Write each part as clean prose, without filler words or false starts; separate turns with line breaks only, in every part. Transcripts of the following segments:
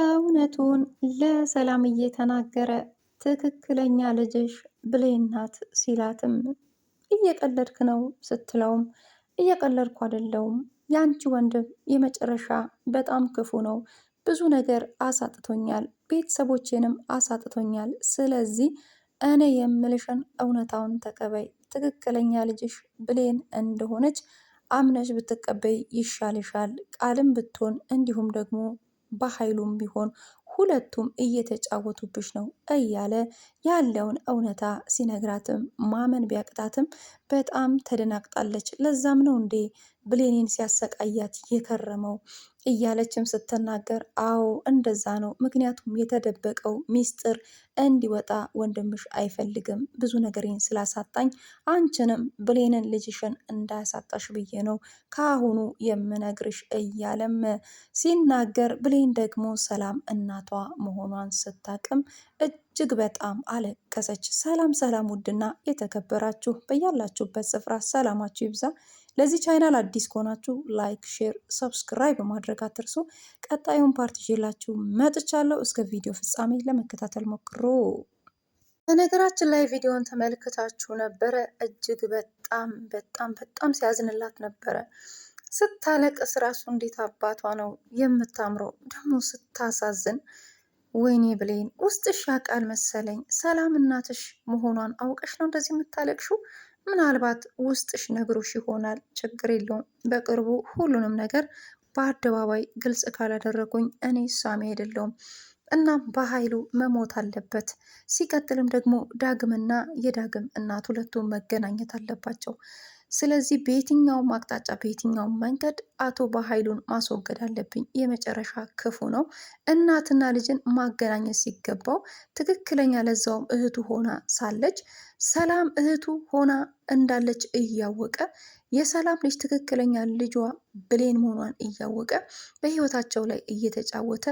እውነቱን ለሰላም እየተናገረ ትክክለኛ ልጅሽ ብሌን ናት ሲላትም እየቀለድክ ነው ስትለውም እየቀለድኩ አይደለውም፣ ያንቺ ወንድም የመጨረሻ በጣም ክፉ ነው፣ ብዙ ነገር አሳጥቶኛል፣ ቤተሰቦቼንም አሳጥቶኛል። ስለዚህ እኔ የምልሽን እውነታውን ተቀበይ፣ ትክክለኛ ልጅሽ ብሌን እንደሆነች አምነሽ ብትቀበይ ይሻልሻል። ቃልም ብትሆን እንዲሁም ደግሞ በኃይሉም ቢሆን ሁለቱም እየተጫወቱብሽ ነው እያለ ያለውን እውነታ ሲነግራትም ማመን ቢያቅጣትም በጣም ተደናግጣለች። ለዛም ነው እንዴ ብሌኔን ሲያሰቃያት የከረመው እያለችም ስትናገር፣ አዎ እንደዛ ነው፣ ምክንያቱም የተደበቀው ሚስጥር እንዲወጣ ወንድምሽ አይፈልግም፣ ብዙ ነገሬን ስላሳጣኝ አንቺንም ብሌንን ልጅሽን እንዳያሳጣሽ ብዬ ነው ከአሁኑ የምነግርሽ እያለም ሲናገር፣ ብሌን ደግሞ ሰላም እናቷ መሆኗን ስታቅም እጅግ በጣም አለቀሰች። ሰላም ሰላም! ውድና የተከበራችሁ በያላችሁበት ስፍራ ሰላማችሁ ይብዛ። ለዚህ ቻናል አዲስ ከሆናችሁ ላይክ፣ ሼር፣ ሰብስክራይብ በማድረግ አትርሱ። ቀጣዩን ፓርት ይዤላችሁ መጥቻለሁ። እስከ ቪዲዮ ፍጻሜ ለመከታተል ሞክሩ። በነገራችን ላይ ቪዲዮን ተመልክታችሁ ነበረ። እጅግ በጣም ሲያዝንላት ነበረ። ስታለቅስ ራሱ እንዴት አባቷ ነው የምታምረው! ደግሞ ስታሳዝን። ወይኔ ብሌን ውስጥሽ ያውቃል መሰለኝ። ሰላም እናትሽ መሆኗን አውቀሽ ነው እንደዚህ የምታለቅሹ? ምናልባት ውስጥሽ ነግሮሽ ይሆናል። ችግር የለውም፣ በቅርቡ ሁሉንም ነገር በአደባባይ ግልጽ ካላደረጉኝ እኔ ሳሚ አይደለሁም። እናም በኃይሉ መሞት አለበት። ሲቀጥልም ደግሞ ዳግምና የዳግም እናት ሁለቱም መገናኘት አለባቸው። ስለዚህ በየትኛውም አቅጣጫ በየትኛውም መንገድ አቶ በኃይሉን ማስወገድ አለብኝ። የመጨረሻ ክፉ ነው። እናትና ልጅን ማገናኘት ሲገባው ትክክለኛ ለዛውም እህቱ ሆና ሳለች ሰላም እህቱ ሆና እንዳለች እያወቀ የሰላም ልጅ ትክክለኛ ልጇ ብሌን መሆኗን እያወቀ በህይወታቸው ላይ እየተጫወተ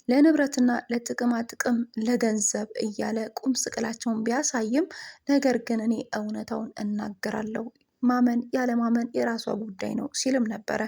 ለንብረትና ለጥቅማ ጥቅም ለገንዘብ እያለ ቁም ስቅላቸውን ቢያሳይም ነገር ግን እኔ እውነታውን እናገራለሁ፣ ማመን ያለማመን የራሷ ጉዳይ ነው ሲልም ነበረ።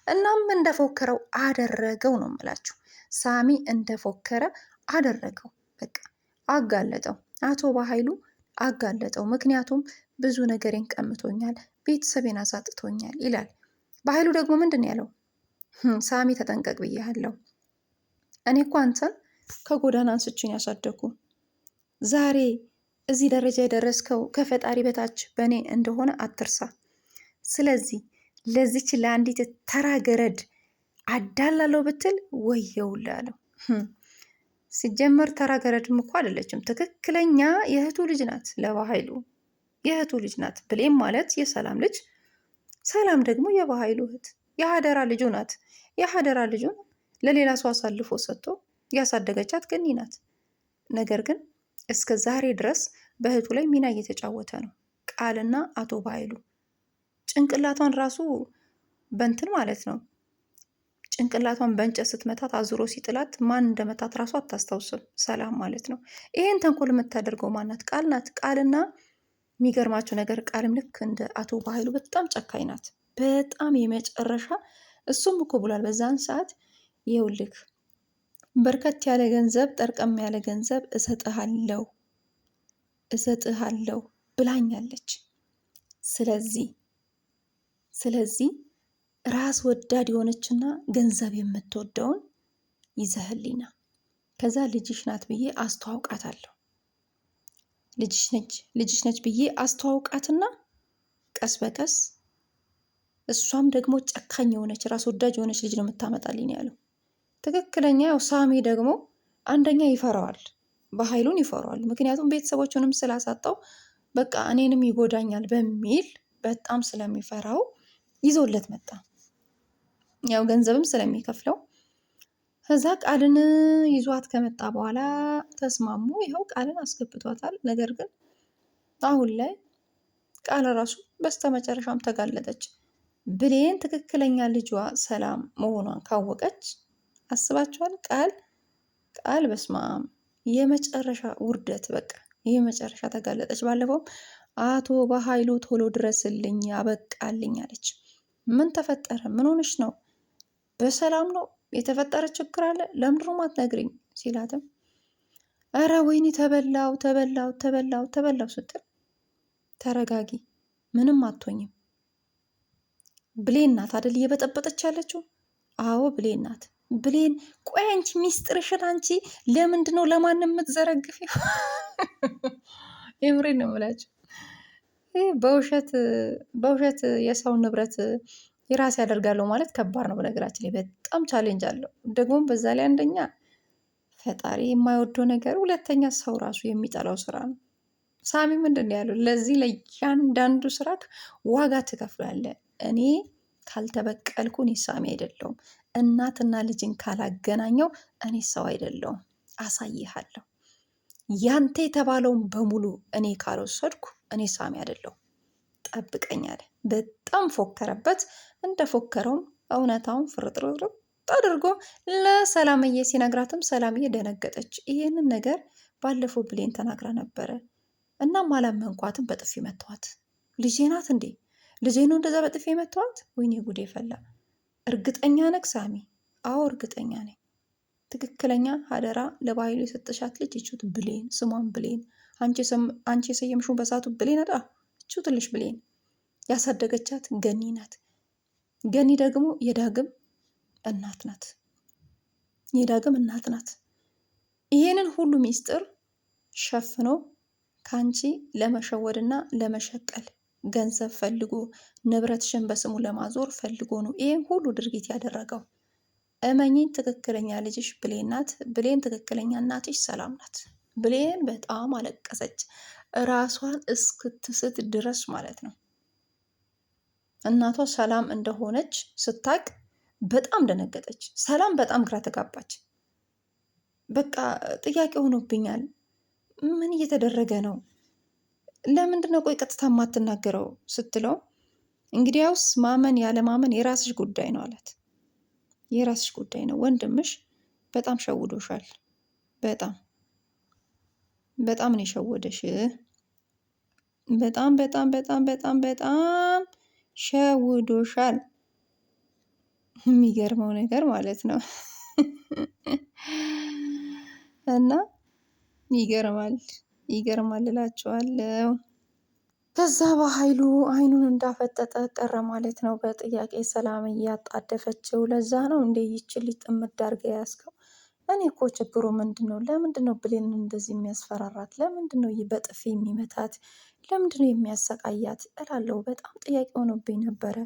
እናም እንደፎከረው አደረገው ነው የምላችሁ። ሳሚ እንደፎከረ አደረገው። በቃ አጋለጠው፣ አቶ በኃይሉ አጋለጠው። ምክንያቱም ብዙ ነገሬን ቀምቶኛል፣ ቤተሰቤን አሳጥቶኛል ይላል። በኃይሉ ደግሞ ምንድን ያለው? ሳሚ ተጠንቀቅ ብያለሁ። እኔ እኮ አንተን ከጎዳና አንስችን ያሳደጉ፣ ዛሬ እዚህ ደረጃ የደረስከው ከፈጣሪ በታች በእኔ እንደሆነ አትርሳ። ስለዚህ ለዚች ለአንዲት ተራ ገረድ አዳላለሁ ብትል ወየውልህ አለው። ሲጀመር ተራ ገረድም እኮ አይደለችም፣ ትክክለኛ የእህቱ ልጅ ናት። ለበኃይሉ የእህቱ ልጅ ናት። ብሌም ማለት የሰላም ልጅ፣ ሰላም ደግሞ የበኃይሉ እህት የሀደራ ልጁ ናት። የሀደራ ልጁን ለሌላ ሰው አሳልፎ ሰጥቶ ያሳደገቻት ገኒ ናት። ነገር ግን እስከ ዛሬ ድረስ በእህቱ ላይ ሚና እየተጫወተ ነው። ቃልና አቶ በኃይሉ ጭንቅላቷን ራሱ በንትን ማለት ነው፣ ጭንቅላቷን በእንጨት ስትመታት አዙሮ ሲጥላት ማን እንደመታት ራሱ አታስታውስም። ሰላም ማለት ነው። ይሄን ተንኮል የምታደርገው ማናት? ቃል ናት። ቃልና የሚገርማቸው ነገር ቃልም ልክ እንደ አቶ በኃይሉ በጣም ጨካኝ ናት። በጣም የመጨረሻ እሱም እኮ ብሏል በዛን ሰዓት፣ ይኸውልህ በርከት ያለ ገንዘብ ጠርቀም ያለ ገንዘብ እሰጥሃለሁ ብላኛለች። ስለዚህ ራስ ወዳድ የሆነችና ገንዘብ የምትወደውን ይዘህልኝና ከዛ ልጅሽ ናት ብዬ አስተዋውቃታለሁ። ልጅሽ ነች ብዬ አስተዋውቃትና ቀስ በቀስ እሷም ደግሞ ጨካኝ የሆነች ራስ ወዳድ የሆነች ልጅ ነው የምታመጣልኝ ያለው። ትክክለኛ ያው ሳሚ ደግሞ አንደኛ ይፈራዋል፣ በኃይሉን ይፈራዋል። ምክንያቱም ቤተሰቦቹንም ስላሳጣው በቃ እኔንም ይጎዳኛል በሚል በጣም ስለሚፈራው ይዞለት መጣ። ያው ገንዘብም ስለሚከፍለው ከዛ ቃልን ይዟት ከመጣ በኋላ ተስማሙ። ይኸው ቃልን አስገብቷታል። ነገር ግን አሁን ላይ ቃል ራሱ በስተመጨረሻም ተጋለጠች። ብሌን ትክክለኛ ልጇ ሰላም መሆኗን ካወቀች አስባችኋል? ቃል በስማም የመጨረሻ ውርደት፣ በቃ የመጨረሻ ተጋለጠች። ባለፈውም አቶ በኃይሉ ቶሎ ድረስልኝ አበቃልኝ አለች። ምን ተፈጠረ? ምን ሆነሽ ነው? በሰላም ነው የተፈጠረ ችግር አለ? ለምንድን ነው የማትነግሪኝ ሲላትም እረ ወይኔ ተበላው ስትል ተረጋጊ፣ ምንም አትሆኝም። ብሌን ናት አደል እየበጠበጠች ያለችው? አዎ ብሌን ናት። ብሌን ቆይ አንቺ ሚስጥርሽን አንቺ ለምንድን ነው ለማንም የምትዘረግፊው? የምሬን ነው የምላቸው። በውሸት የሰው ንብረት የራስ ያደርጋለሁ ማለት ከባድ ነው። በነገራችን ላይ በጣም ቻሌንጅ አለው። ደግሞም በዛ ላይ አንደኛ ፈጣሪ የማይወደው ነገር፣ ሁለተኛ ሰው ራሱ የሚጠላው ስራ ነው። ሳሚ ምንድን ነው ያለው? ለዚህ ለእያንዳንዱ ስራ ዋጋ ትከፍላለህ። እኔ ካልተበቀልኩ እኔ ሳሚ አይደለሁም። እናትና ልጅን ካላገናኘው እኔ ሰው አይደለሁም። አሳይሃለሁ። ያንተ የተባለውን በሙሉ እኔ ካልወሰድኩ እኔ ሳሚ አይደለሁም። ጠብቀኝ አለ። በጣም ፎከረበት። እንደፎከረውም እውነታውን ፍርጥርጥ አድርጎ ለሰላምዬ ሲነግራትም ሰላምዬ ደነገጠች። ይሄንን ነገር ባለፈው ብሌን ተናግራ ነበረ። እናም አላመንኳትም። በጥፊ መተዋት። ልጄ ናት እንዴ? ልጄ ነው እንደዛ በጥፊ መተዋት? ወይኔ ጉዴ ፈላ። እርግጠኛ ነህ ሳሚ? አዎ እርግጠኛ ነኝ። ትክክለኛ ሀደራ ለባህሉ የሰጠሻት ልጅ ይቹት ብሌን፣ ስሟን ብሌን፣ አንቺ የሰየምሽው በሳቱ ብሌን አዳ እቹ ትልሽ ብሌን ያሳደገቻት ገኒ ናት። ገኒ ደግሞ የዳግም እናት ናት። የዳግም እናት ናት። ይሄንን ሁሉ ሚስጥር ሸፍኖ ከአንቺ ለመሸወድና ለመሸቀል ገንዘብ ፈልጎ ንብረትሽን በስሙ ለማዞር ፈልጎ ነው ይሄን ሁሉ ድርጊት ያደረገው። እመኚኝ፣ ትክክለኛ ልጅሽ ብሌን ናት። ብሌን ትክክለኛ እናትሽ ሰላም ናት። ብሌን በጣም አለቀሰች፣ ራሷን እስክትስት ድረስ ማለት ነው። እናቷ ሰላም እንደሆነች ስታቅ በጣም ደነገጠች። ሰላም በጣም ግራ ተጋባች። በቃ ጥያቄ ሆኖብኛል። ምን እየተደረገ ነው? ለምንድን ነው ቆይ ቀጥታ የማትናገረው ስትለው እንግዲያውስ ማመን ያለ ማመን የራስሽ ጉዳይ ነው አላት። የራስሽ ጉዳይ ነው። ወንድምሽ በጣም ሸውዶሻል። በጣም ነው የሸወደሽ። በጣም ሸውዶሻል። የሚገርመው ነገር ማለት ነው እና ይገርማል እላችኋለሁ። ከዛ በኃይሉ አይኑን እንዳፈጠጠ ቀረ ማለት ነው። በጥያቄ ሰላም እያጣደፈችው ለዛ ነው እንደ ይችል ጥምድ አድርገ ያዝከው። እኔ እኮ ችግሩ ምንድን ነው? ለምንድን ነው ብሌን እንደዚህ የሚያስፈራራት? ለምንድን ነው በጥፊ የሚመታት? ለምንድን ነው የሚያሰቃያት እላለሁ። በጣም ጥያቄ ሆኖብኝ ነበረ።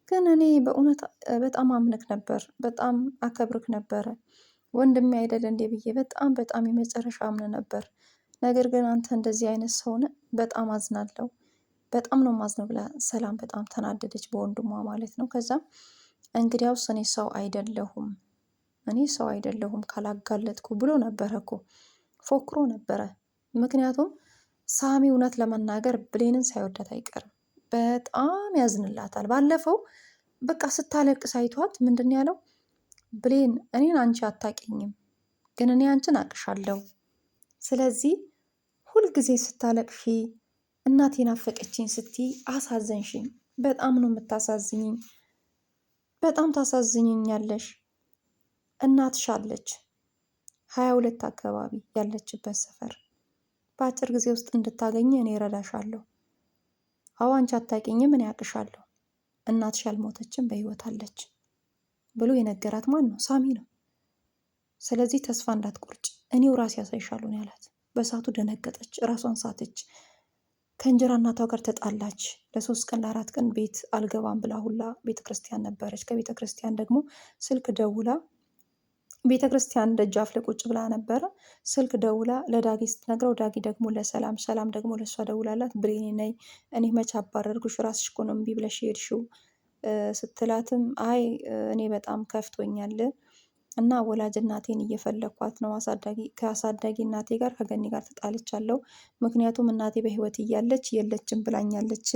ግን እኔ በእውነት በጣም አምንክ ነበር፣ በጣም አከብርክ ነበረ። ወንድሜ አይደል እንዴ ብዬ በጣም የመጨረሻ አምን ነበር። ነገር ግን አንተ እንደዚህ አይነት ሰውነ በጣም አዝናለሁ፣ በጣም ነው ማዝነው ብላ ሰላም በጣም ተናደደች በወንድሟ ማለት ነው። ከዛም እንግዲያውስ እኔ ሰው አይደለሁም ካላጋለጥኩ ብሎ ነበረ እኮ ፎክሮ ነበረ። ምክንያቱም ሳሚ እውነት ለመናገር ብሌንን ሳይወዳት አይቀርም። በጣም ያዝንላታል። ባለፈው በቃ ስታለቅስ አይቷት ምንድን ያለው ብሌን እኔን አንቺ አታውቂኝም፣ ግን እኔ አንቺን አቅሻለሁ። ስለዚህ ሁልጊዜ ስታለቅሺ እናቴ ናፈቀችኝ ስትይ አሳዘንሽኝ። በጣም ነው የምታሳዝኝኝ። በጣም ታሳዝኝኛለሽ። እናትሽ አለች 22 አካባቢ ያለችበት ሰፈር በአጭር ጊዜ ውስጥ እንድታገኝ እኔ እረዳሻለሁ። አዎ አንቺ አታውቂኝም፣ እኔ አቅሻለሁ። እናትሽ ያልሞተችም በህይወት አለች ብሎ የነገራት ማን ነው? ሳሚ ነው። ስለዚህ ተስፋ እንዳትቆርጭ እኔው ራሴ ያሳይሻለሁ ነው ያላት። በሳቱ ደነገጠች፣ ራሷን ሳተች። ከእንጀራ እናቷ ጋር ተጣላች። ለ3 ቀን ለ4 ቀን ቤት አልገባም ብላ ሁላ ቤተክርስቲያን ነበረች። ከቤተክርስቲያን ደግሞ ስልክ ደውላ ቤተክርስቲያን ደጃፍ ላይ ቁጭ ብላ ነበረ። ስልክ ደውላ ለዳጊ ስትነግረው ዳጊ ደግሞ ለሰላም፣ ሰላም ደግሞ ለእሷ ደውላላት ብሬኔ ነይ፣ እኔ መች አባረርኩሽ? ራስሽ እኮ ነው እምቢ ብለሽ ሄድሽው ስትላትም አይ እኔ በጣም ከፍቶኛል እና ወላጅ እናቴን እየፈለኳት ነው። ከአሳዳጊ እናቴ ጋር ከገኒ ጋር ተጣልቻለሁ። ምክንያቱም እናቴ በህይወት እያለች የለችም ብላኛለች።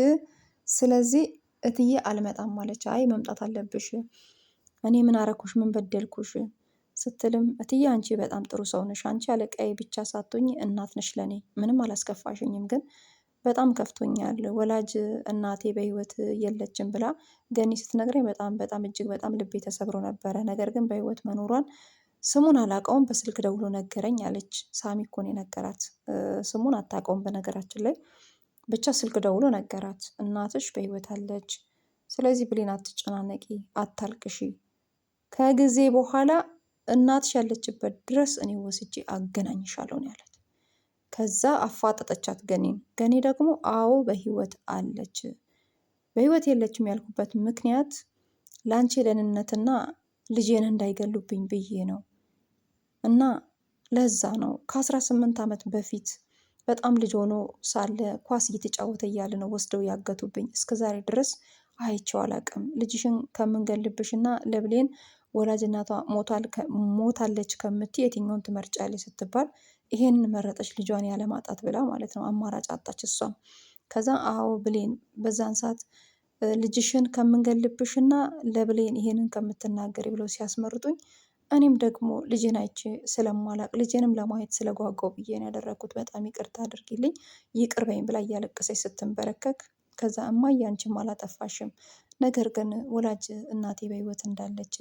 ስለዚህ እትዬ አልመጣም አለች። አይ መምጣት አለብሽ፣ እኔ ምን አረኩሽ? ምን በደልኩሽ? ስትልም እትዬ አንቺ በጣም ጥሩ ሰው ነሽ። አንቺ አለቃዬ ብቻ ሳትሆኝ እናት ነሽ ለኔ። ምንም አላስከፋሽኝም፣ ግን በጣም ከፍቶኛል። ወላጅ እናቴ በህይወት የለችም ብላ ገኒ ስትነግረኝ በጣም በጣም እጅግ በጣም ልቤ ተሰብሮ ነበረ። ነገር ግን በህይወት መኖሯን ስሙን አላውቀውም፣ በስልክ ደውሎ ነገረኝ አለች። ሳሚ እኮ ነው የነገራት። ስሙን አታውቀውም በነገራችን ላይ፣ ብቻ ስልክ ደውሎ ነገራት። እናትሽ በህይወት አለች፣ ስለዚህ ብሌን አትጨናነቂ፣ አታልቅሺ፣ ከጊዜ በኋላ እናትሽ ያለችበት ድረስ እኔ ወስጄ አገናኝሻለሁ ነው ያላት። ከዛ አፋጠጠቻት ገኒን። ገኒ ደግሞ አዎ በህይወት አለች፣ በህይወት የለችም ያልኩበት ምክንያት ለአንቺ ደህንነትና ልጄን እንዳይገሉብኝ ብዬ ነው እና ለዛ ነው ከ18 ዓመት በፊት በጣም ልጅ ሆኖ ሳለ ኳስ እየተጫወተ እያለ ነው ወስደው ያገቱብኝ። እስከዛሬ ድረስ አይቼው አላውቅም። ልጅሽን ከምንገልብሽና ለብሌን ወላጅ እናቷ ሞታለች ከምትይ የትኛውን ትመርጫለች ስትባል ይሄንን መረጠች፣ ልጇን ያለማጣት ብላ ማለት ነው። አማራጭ አጣች እሷም። ከዛ አዎ ብሌን በዛን ሰዓት ልጅሽን ከምንገልብሽና ለብሌን ይሄንን ከምትናገሪ ብለው ሲያስመርጡኝ እኔም ደግሞ ልጄን አይቼ ስለማላቅ ልጄንም ለማየት ስለጓጓው ብዬ ነው ያደረግኩት። በጣም ይቅርታ አድርጊልኝ፣ ይቅር በይኝ ብላ እያለቀሰች ስትንበረከክ ከዛ እማዬ አንቺም አላጠፋሽም፣ ነገር ግን ወላጅ እናቴ በህይወት እንዳለች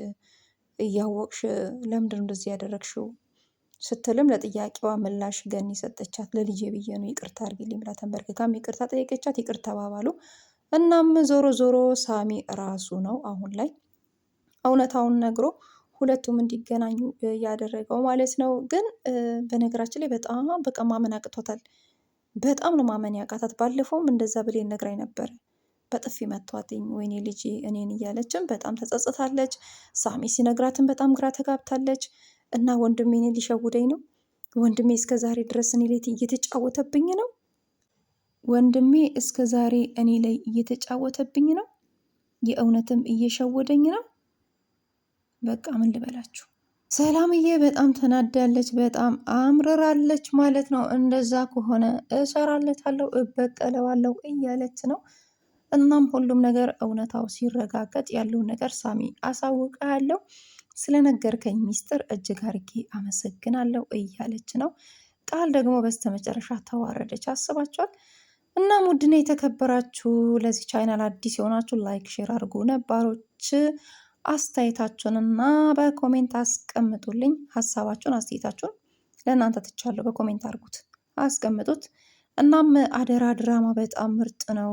እያወቅሽ ለምንድን እንደዚህ ያደረግሽው ስትልም ለጥያቄዋ ምላሽ ገኒ ሰጠቻት። ለልጄ ብዬ ነው ይቅርታ አድርጊልኝ ብላ ተንበርክካም ይቅርታ ጠየቀቻት። ይቅር ተባባሉ። እናም ዞሮ ዞሮ ሳሚ ራሱ ነው አሁን ላይ እውነታውን ነግሮ ሁለቱም እንዲገናኙ ያደረገው ማለት ነው። ግን በነገራችን ላይ በጣም በቃ ማመን አቅቶታል። በጣም ነው ማመን ያቃታት። ባለፈውም እንደዛ ብሌን ነግራኝ ነበረ። በጥፊ መቷትኝ፣ ወይኔ ልጄ እኔን እያለችም በጣም ተጸጽታለች። ሳሚ ሲነግራትን በጣም ግራ ተጋብታለች። እና ወንድሜ እኔን ሊሸውደኝ ነው፣ ወንድሜ እስከ ዛሬ ድረስ እኔ ላይ እየተጫወተብኝ ነው፣ ወንድሜ እስከ ዛሬ እኔ ላይ እየተጫወተብኝ ነው፣ የእውነትም እየሸወደኝ ነው። በቃ ምን ልበላችሁ። ሰላምዬ በጣም ተናዳለች፣ በጣም አምርራለች ማለት ነው። እንደዛ ከሆነ እሰራለታለሁ፣ እበቀለዋለሁ እያለች ነው። እናም ሁሉም ነገር እውነታው ሲረጋገጥ ያለውን ነገር ሳሚ አሳውቃለሁ፣ ስለነገርከኝ ሚስጥር እጅግ አርጌ አመሰግናለሁ እያለች ነው። ቃል ደግሞ በስተመጨረሻ ተዋረደች። አስባችኋል? እናም ውድና የተከበራችሁ ለዚህ ቻይናል አዲስ የሆናችሁ ላይክ፣ ሼር አድርጉ። ነባሮች አስተያየታችሁንና በኮሜንት አስቀምጡልኝ። ሀሳባችሁን አስተያየታችሁን ለእናንተ ትቻለሁ። በኮሜንት አድርጉት፣ አስቀምጡት። እናም አደራ ድራማ በጣም ምርጥ ነው፣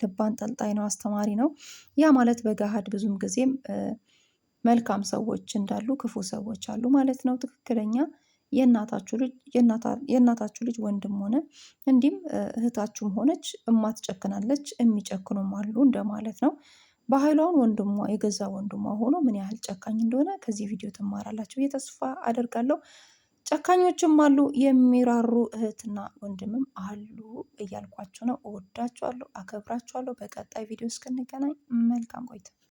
ልብ አንጠልጣይ ነው፣ አስተማሪ ነው። ያ ማለት በገሃድ ብዙም ጊዜም መልካም ሰዎች እንዳሉ ክፉ ሰዎች አሉ ማለት ነው። ትክክለኛ የእናታችሁ ልጅ ወንድም ሆነ እንዲሁም እህታችሁም ሆነች እማትጨክናለች፣ የሚጨክኑም አሉ እንደማለት ነው። በኃይሏን ወንድሟ የገዛ ወንድሟ ሆኖ ምን ያህል ጨካኝ እንደሆነ ከዚህ ቪዲዮ ትማራላችሁ ብዬ ተስፋ አደርጋለሁ። ጨካኞችም አሉ፣ የሚራሩ እህትና ወንድምም አሉ እያልኳችሁ ነው። እወዳችኋለሁ፣ አከብራችኋለሁ። በቀጣይ ቪዲዮ እስክንገናኝ መልካም ቆይታ